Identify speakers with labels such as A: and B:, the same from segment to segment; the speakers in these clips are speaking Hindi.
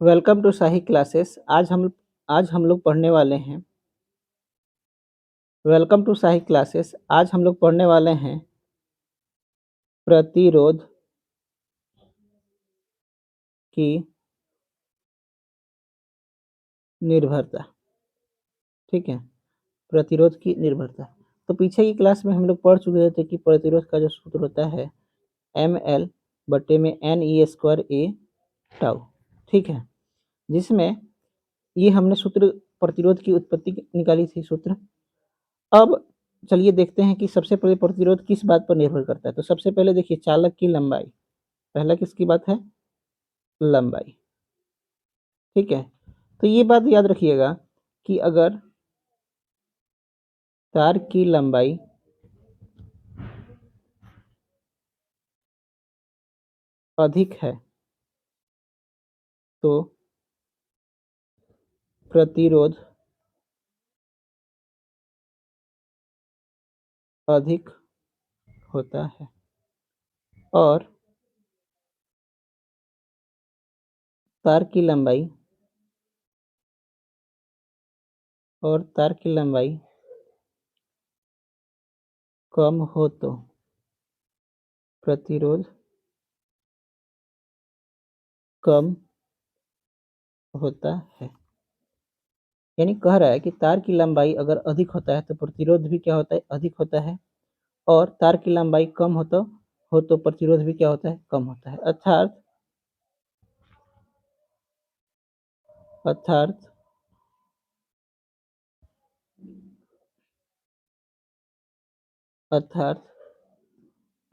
A: Welcome to Shahi classes. आज हम लोग पढ़ने वाले हैं। Welcome to Shahi classes. आज हम लोग पढ़ने वाले हैं प्रतिरोध की निर्भरता। ठीक है, प्रतिरोध की निर्भरता। तो पीछे की क्लास में हम लोग पढ़ चुके थे कि प्रतिरोध का जो सूत्र होता है ml बटे में Ne²A τ। ठीक है, जिसमें ये हमने सूत्र प्रतिरोध की उत्पत्ति निकाली थी सूत्र। अब चलिए देखते हैं कि सबसे पहले प्रतिरोध किस बात पर निर्भर करता है। तो सबसे पहले देखिए चालक की लंबाई। पहला किसकी बात है? लंबाई। ठीक है, तो ये बात याद रखिएगा कि अगर तार की लंबाई अधिक है तो प्रतिरोध अधिक होता है और तार की लंबाई कम हो तो प्रतिरोध कम होता है। यानी कह रहा है कि तार की लंबाई अगर अधिक होता है तो प्रतिरोध भी क्या होता है? अधिक होता है। और तार की लंबाई कम हो तो प्रतिरोध भी क्या होता है? कम होता है। अर्थात अर्थात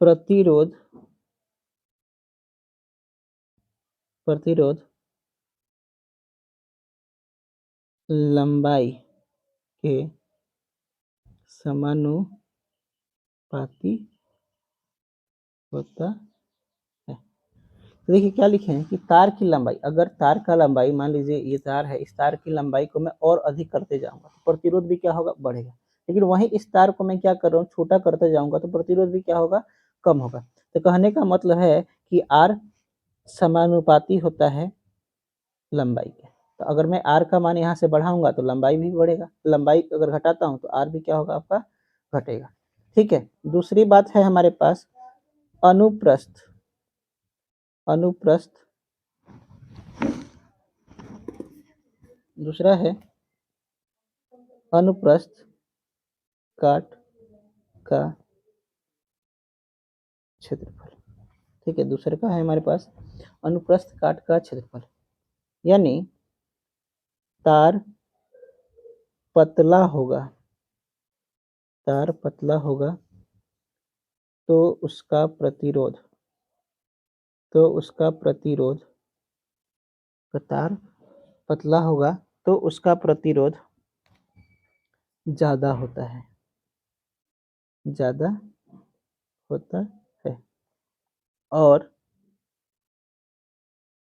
A: प्रतिरोध प्रतिरोध लंबाई के समानुपाती होता है। तो देखिए क्या लिखे हैं कि तार की लंबाई, अगर तार का लंबाई मान लीजिए ये तार है, इस तार की लंबाई को मैं और अधिक करते जाऊंगा तो प्रतिरोध भी क्या होगा? बढ़ेगा। लेकिन वहीं इस तार को मैं क्या कर रहा हूँ? छोटा करते जाऊंगा तो प्रतिरोध भी क्या होगा? कम होगा। तो कहने का मतलब है कि आर समानुपाती होता है लंबाई के। तो अगर मैं आर का मान यहाँ से बढ़ाऊंगा तो लंबाई भी बढ़ेगा, लंबाई अगर घटाता हूँ तो आर भी क्या होगा? आपका घटेगा। ठीक है, दूसरी बात है हमारे पास अनुप्रस्थ। अनुप्रस्थ दूसरा है अनुप्रस्थ काट का क्षेत्रफल। ठीक है, दूसरे का है हमारे पास अनुप्रस्थ काट का क्षेत्रफल। यानी तार पतला होगा, तार पतला होगा तो उसका प्रतिरोध तार पतला होगा तो उसका प्रतिरोध ज्यादा होता है, ज्यादा होता है। और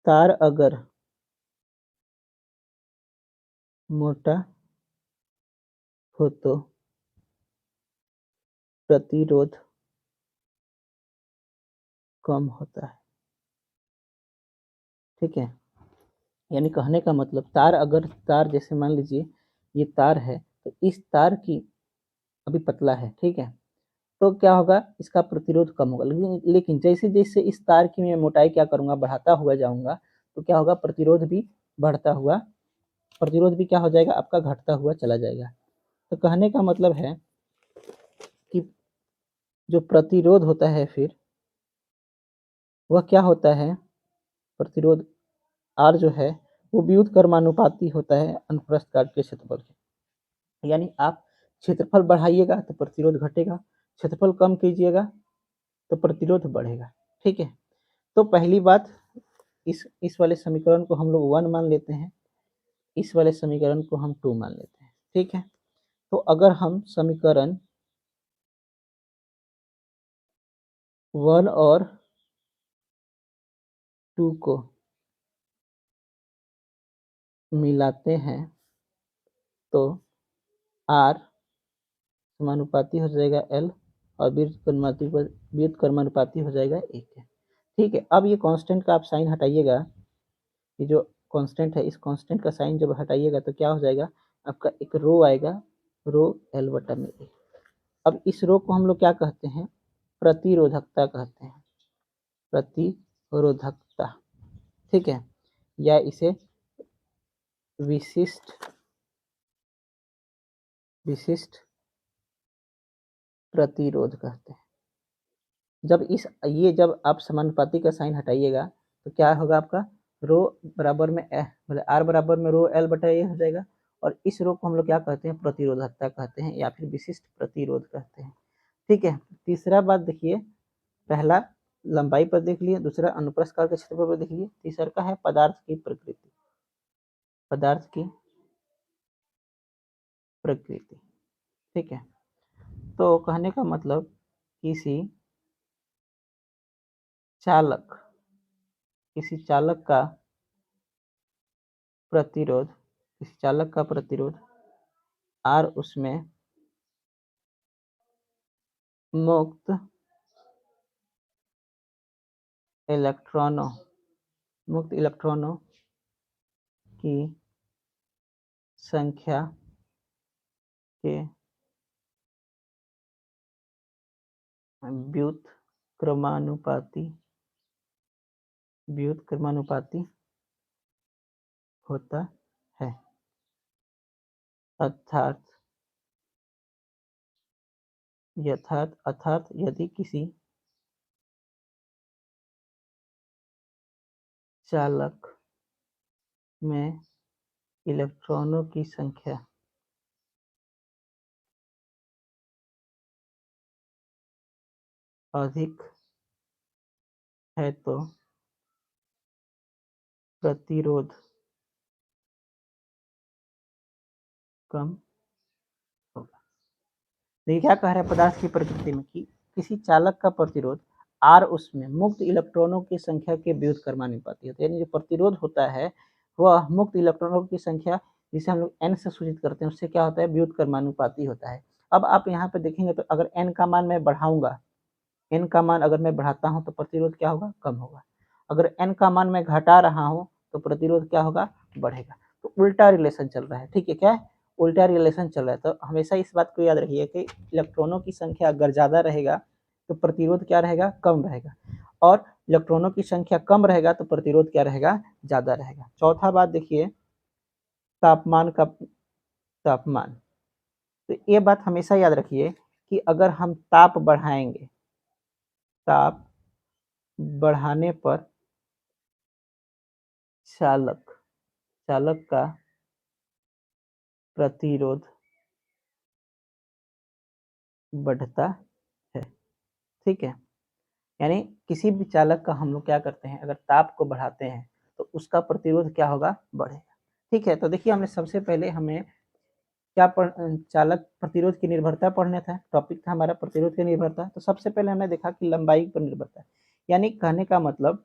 A: तार अगर मोटा हो तो प्रतिरोध कम होता है। ठीक है, यानी कहने का मतलब तार जैसे मान लीजिए ये तार है, तो इस तार की अभी पतला है, ठीक है, तो क्या होगा? इसका प्रतिरोध कम होगा। लेकिन जैसे जैसे इस तार की मैं मोटाई क्या करूंगा? बढ़ाता हुआ जाऊंगा तो क्या होगा? प्रतिरोध भी क्या हो जाएगा? आपका घटता हुआ चला जाएगा। तो कहने का मतलब है कि जो प्रतिरोध होता है फिर वह क्या होता है? प्रतिरोध आर जो है वो व्युत्क्रमानुपाती होता है अनुप्रस्थ काट के क्षेत्रफल के। यानी आप क्षेत्रफल बढ़ाइएगा तो प्रतिरोध घटेगा, क्षेत्रफल कम कीजिएगा तो प्रतिरोध बढ़ेगा। ठीक है, तो पहली बात इस वाले समीकरण को हम लोग 1 मान लेते हैं, इस वाले समीकरण को हम 2 मान लेते हैं। ठीक है, तो अगर हम समीकरण 1 और 2 को मिलाते हैं तो आर समानुपाती हो जाएगा एल और व्युत्क्रमानुपाती हो जाएगा 1। ठीक है, अब ये कांस्टेंट का आप साइन हटाइएगा, ये जो कांस्टेंट है, इस कांस्टेंट का साइन जब हटाइएगा तो क्या हो जाएगा, आपका एक रो आएगा, रो एल बटा में ए। अब इस रो को हम लोग क्या कहते हैं, प्रतिरोधकता कहते हैं, प्रतिरोधकता, ठीक है, या इसे विशिष्ट विशिष्ट प्रतिरोध कहते हैं। जब आप समानुपाती का साइन हटाइएगा तो क्या होगा, आपका रो बराबर में मतलब आर बराबर में रो एल बटा ए हो जाएगा, और इस रो को हम लोग क्या कहते हैं, प्रतिरोधकता कहते हैं या फिर विशिष्ट प्रतिरोध कहते हैं, ठीक है। तीसरा बात देखिए, पहला लंबाई पर देख लिए, दूसरा अनुप्रस्थ काट के क्षेत्रफल पर देख लिए, तीसरा का है पदार्थ की प्रकृति, पदार्थ की प्रकृति, ठीक है। तो कहने का मतलब किसी चालक का प्रतिरोध, किसी चालक का प्रतिरोध आर उसमें मुक्त इलेक्ट्रॉनों की संख्या के व्युत्क्रमानुपाती होता है, अर्थात यदि किसी चालक में इलेक्ट्रॉनों की संख्या अधिक है तो प्रतिरोध कम होगा। देखिए क्या कह रहा है पदार्थ की प्रकृति में, कि किसी चालक का प्रतिरोध आर उसमें मुक्त इलेक्ट्रॉनों की संख्या के व्युत्क्रमानुपाती होता है, यानी जो प्रतिरोध होता है वह मुक्त इलेक्ट्रॉनों की संख्या, जिसे हम लोग एन से सूचित करते हैं, उससे क्या होता है, व्युत्क्रमानुपाती होता है। अब आप यहाँ पे देखेंगे तो अगर एन का मान मैं बढ़ाऊंगा, एन का मान अगर मैं बढ़ाता हूँ तो प्रतिरोध क्या होगा, कम होगा। अगर एन का मान मैं घटा रहा हूँ तो प्रतिरोध क्या होगा, बढ़ेगा। तो उल्टा रिलेशन चल रहा है, ठीक है, क्या है, उल्टा रिलेशन चल रहा है। तो हमेशा इस बात को याद रखिए कि इलेक्ट्रॉनों की संख्या अगर ज़्यादा रहेगा तो प्रतिरोध क्या रहेगा, कम रहेगा, और इलेक्ट्रॉनों की संख्या कम रहेगा तो प्रतिरोध क्या रहेगा, ज़्यादा रहेगा। चौथा बात देखिए, तापमान, तो ये बात हमेशा याद रखिए कि अगर हम ताप बढ़ाएंगे, ताप बढ़ाने पर चालक का प्रतिरोध बढ़ता है, ठीक है। यानी किसी भी चालक का हम लोग क्या करते हैं, अगर ताप को बढ़ाते हैं तो उसका प्रतिरोध क्या होगा, बढ़ेगा, ठीक है। तो देखिए हमने सबसे पहले हमें क्या चालक प्रतिरोध की निर्भरता पढ़ना था, टॉपिक था हमारा प्रतिरोध की निर्भरता। तो सबसे पहले हमने देखा कि लंबाई पर निर्भरता, यानी कहने का मतलब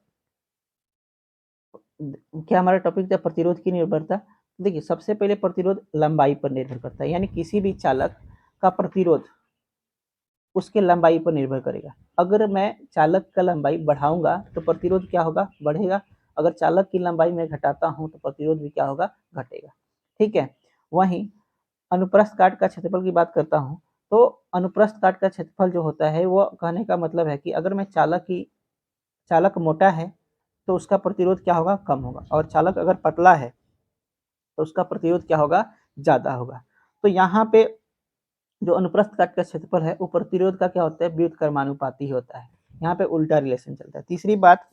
A: क्या हमारा टॉपिक था, प्रतिरोध की निर्भरता। देखिए सबसे पहले प्रतिरोध लंबाई पर निर्भर करता है, यानी किसी भी चालक का प्रतिरोध उसके लंबाई पर निर्भर करेगा। अगर मैं चालक का लंबाई बढ़ाऊंगा तो प्रतिरोध क्या होगा, बढ़ेगा। अगर चालक की लंबाई में घटाता हूं तो प्रतिरोध भी क्या होगा, घटेगा, ठीक है। वहीं अनुप्रस्थ काट का क्षेत्रफल की बात करता हूं, तो अनुप्रस्थ काट का क्षेत्रफल जो होता है वो कहने का मतलब है कि अगर मैं चालक मोटा है तो उसका प्रतिरोध क्या होगा, कम होगा, और चालक अगर पतला है तो उसका प्रतिरोध क्या होगा, ज्यादा होगा। तो यहाँ पे जो अनुप्रस्थ काट का क्षेत्रफल है वो प्रतिरोध का क्या होता है, व्युत्क्रमानुपाती होता है। यहाँ पे उल्टा रिलेशन चलता है। तीसरी बात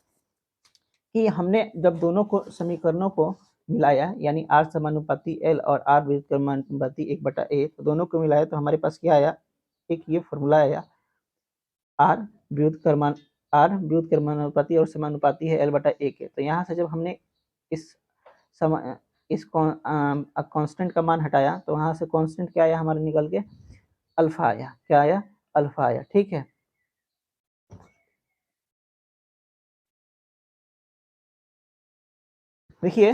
A: कि हमने जब दोनों को समीकरणों को मिलाया, यानी आर समानुपाती एल और आर व्युत्क्रमानुपाती 1/a, तो दोनों को मिलाया तो हमारे पास क्या आया, एक ये फॉर्मूला आया, आर व्युत्क्रमानुपाती और समानुपाती है L/A के। तो यहाँ से जब हमने इस कांस्टेंट का मान हटाया तो वहां से कांस्टेंट क्या आया हमारे निकल के, अल्फा आया, क्या आया, अल्फा आया, ठीक है। देखिए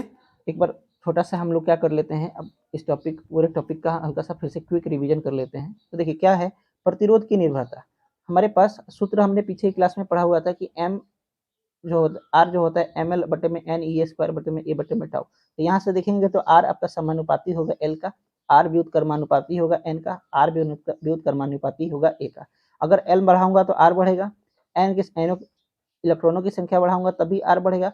A: एक बार छोटा सा हम लोग क्या कर लेते हैं, अब इस पूरे टॉपिक का हल्का सा फिर से क्विक रिवीजन कर लेते हैं। तो देखिए क्या है, प्रतिरोध की निर्भरता, हमारे पास सूत्र हमने पीछे क्लास में पढ़ा हुआ था कि आर जो होता है ml बटे में n e स्क्वायर बटे में a बटे में टाउ। तो यहाँ से देखेंगे तो आर आपका समानुपाती होगा एल का, आर व्युत्क्रमानुपाती होगा एन का, आर व्युत्क्रमानुपाती होगा ए का। अगर एल बढ़ाऊंगा तो आर बढ़ेगा, एन के इलेक्ट्रॉनों की संख्या बढ़ाऊंगा तब भी आर बढ़ेगा,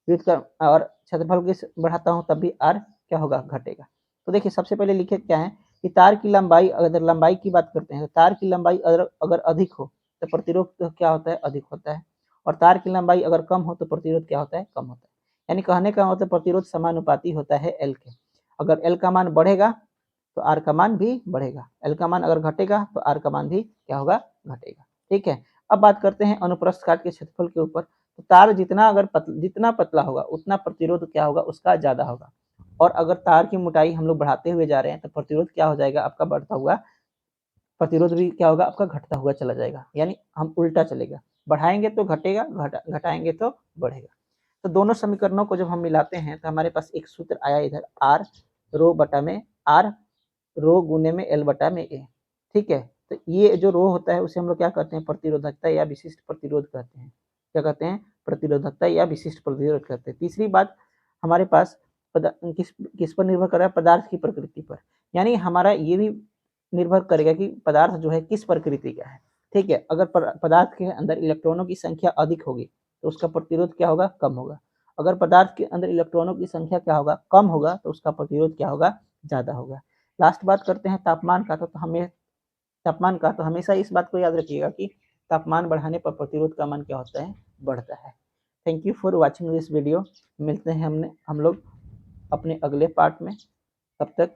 A: व्युत्क्रम और क्षेत्रफल की बढ़ाता हूँ तब भी आर क्या होगा, घटेगा। तो देखिए सबसे पहले लिखे क्या है कि तार की लंबाई, अगर लंबाई की बात करते हैं तो तार की लंबाई अगर अधिक हो तो प्रतिरोध तो क्या होता है, अधिक होता है, और तार की लंबाई अगर कम हो तो प्रतिरोध क्या होता है, कम होता है। यानी कहने का मतलब प्रतिरोध समानुपाती होता है एल के। अगर एल का मान बढ़ेगा तो आर का मान भी बढ़ेगा, एल का मान अगर घटेगा तो आर का मान भी क्या होगा, घटेगा। ठीक है, अब बात करते हैं अनुप्रस्थ काट के क्षेत्रफल के ऊपर। तो तार जितना जितना पतला होगा उतना प्रतिरोध क्या होगा, उसका ज्यादा होगा, और अगर तार की मोटाई हम लोग बढ़ाते हुए जा रहे हैं तो प्रतिरोध क्या हो जाएगा, आपका बढ़ता हुआ, प्रतिरोध भी क्या होगा, आपका घटता हुआ चला जाएगा। यानी हम उल्टा चलेगा, बढ़ाएंगे तो घटेगा, घटाएंगे तो बढ़ेगा। तो दोनों समीकरणों को जब हम मिलाते हैं तो हमारे पास एक सूत्र आया इधर, आर रो बटा में आर रो गुने में एल बटा में ए। ठीक है, तो ये जो रो होता है उसे हम लोग क्या कहते हैं, प्रतिरोधकता या विशिष्ट प्रतिरोध कहते हैं। क्या कहते हैं, प्रतिरोधकता या विशिष्ट प्रतिरोध कहते हैं। तीसरी बात हमारे पास किस पर निर्भर कर रहा है, पदार्थ की प्रकृति पर। यानी हमारा ये भी निर्भर करेगा कि पदार्थ जो है किस प्रकृति का है। ठीक है, अगर पदार्थ के अंदर इलेक्ट्रॉनों की संख्या अधिक होगी तो उसका प्रतिरोध क्या होगा, कम होगा। अगर पदार्थ के अंदर इलेक्ट्रॉनों की संख्या क्या होगा, कम होगा, तो उसका प्रतिरोध क्या होगा, ज्यादा होगा। लास्ट बात करते हैं तापमान का। तो हमें तापमान का तो हमेशा इस बात को याद रखिएगा कि तापमान बढ़ाने पर प्रतिरोध का मान क्या होता है, बढ़ता है। Thank you for watching this video. मिलते हैं हम लोग अपने अगले पार्ट में। तब तक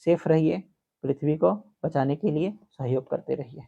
A: सेफ रहिए, पृथ्वी को बचाने के लिए सहयोग करते रहिए।